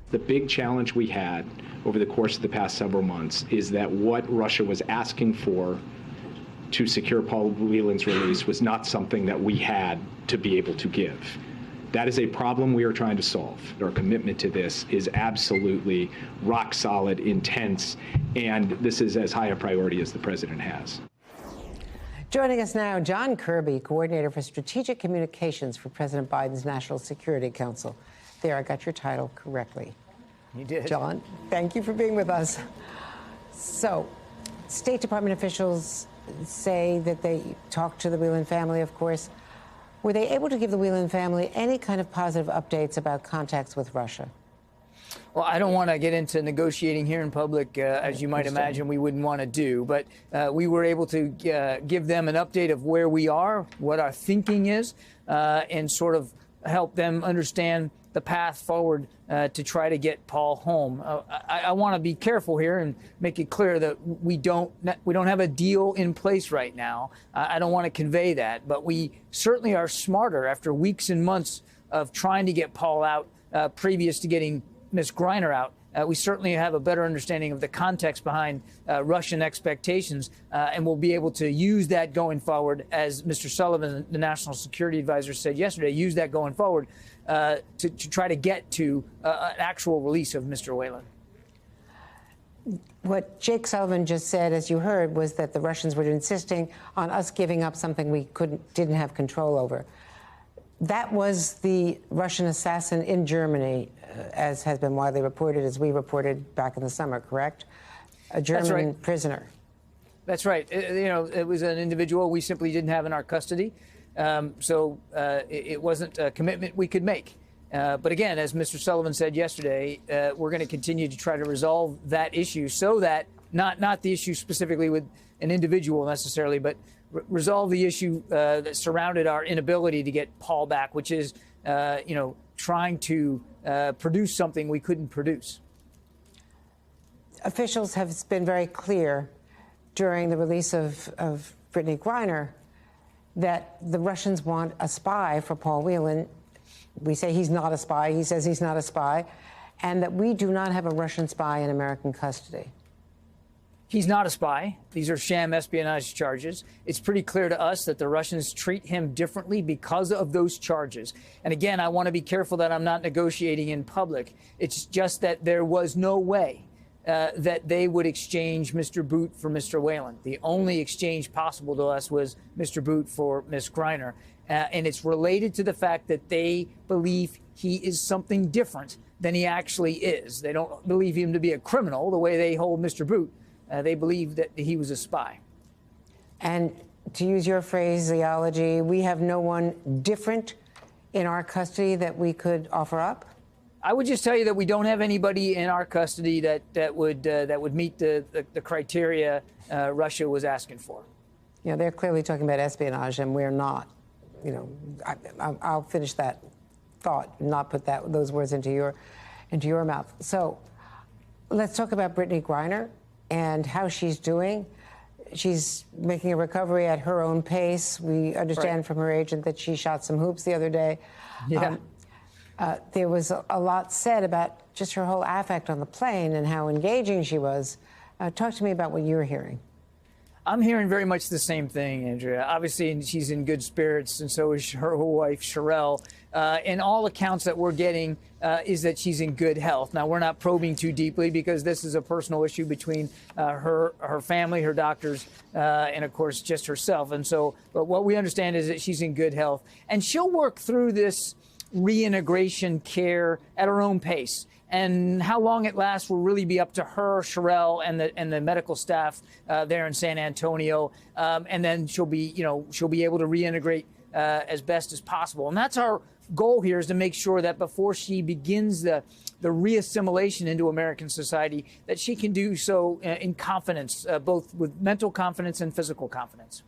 The big challenge we had over the course of the past several months is that what Russia was asking for to secure Paul Whelan's release was not something that we had to be able to give. That is a problem we are trying to solve. Our commitment to this is absolutely rock solid, intense, and this is as high a priority as the president has. Joining us now, John Kirby, Coordinator for Strategic Communications for President Biden's National Security Council. There, I got your title correctly. You did. John, thank you for being with us. So, State Department officials say that they talked to the Whelan family, of course. Were they able to give the Whelan family any kind of positive updates about contacts with Russia? Well, I don't want to get into negotiating here in public, as you might imagine we wouldn't want to do. But we were able to give them an update of where we are, what our thinking is, and sort of help them understand the path forward to try to get Paul home. I want to be careful here and make it clear that we don't have a deal in place right now. I don't want to convey that, but we certainly are smarter after weeks and months of trying to get Paul out previous to getting Ms. Griner out. We certainly have a better understanding of the context behind Russian expectations, and we'll be able to use that going forward, as Mr. Sullivan, the National Security Advisor, said yesterday, use that going forward to try to get to an actual release of Mr. Whelan. What Jake Sullivan just said, as you heard, was that the Russians were insisting on us giving up something we didn't have control over. That was the Russian assassin in Germany, as has been widely reported, as we reported back in the summer, correct? A German prisoner. That's right. It was an individual we simply didn't have in our custody. So it wasn't a commitment we could make. But again, as Mr. Sullivan said yesterday, we're going to continue to try to resolve that issue so that not the issue specifically with an individual necessarily, but resolve the issue that surrounded our inability to get Paul back, which is, trying to produce something we couldn't produce. Officials have been very clear during the release of Brittany Griner that the Russians want a spy for Paul Whelan. We say he's not a spy. He says he's not a spy. And that we do not have a Russian spy in American custody. He's not a spy. These are sham espionage charges. It's pretty clear to us that the Russians treat him differently because of those charges. And again, I want to be careful that I'm not negotiating in public. It's just that there was no way that they would exchange Mr. Boot for Mr. Whelan. The only exchange possible to us was Mr. Boot for Ms. Griner. And it's related to the fact that they believe he is something different than he actually is. They don't believe him to be a criminal the way they hold Mr. Boot. They believe that he was a spy. And to use your phraseology, we have no one different in our custody that we could offer up? I would just tell you that we don't have anybody in our custody that would meet the criteria Russia was asking for. You know, they're clearly talking about espionage, and we're not. You know, I'll finish that thought, not put those words into your mouth. So let's talk about Brittany Griner and how she's doing. She's making a recovery at her own pace. We understand from her agent that she shot some hoops the other day. Yeah. There was a lot said about just her whole affect on the plane and how engaging she was. Talk to me about what you're hearing. I'm hearing very much the same thing, Andrea. Obviously, she's in good spirits, and so is her wife, Sherelle. And all accounts that we're getting is that she's in good health. Now, we're not probing too deeply because this is a personal issue between her family, her doctors, and, of course, just herself. And so, but what we understand is that she's in good health. And she'll work through this reintegration care at her own pace. And how long it lasts will really be up to her, Sherelle, and the medical staff there in San Antonio. And then she'll be able to reintegrate as best as possible. And that's our goal here, is to make sure that before she begins the reassimilation into American society, that she can do so in confidence, both with mental confidence and physical confidence.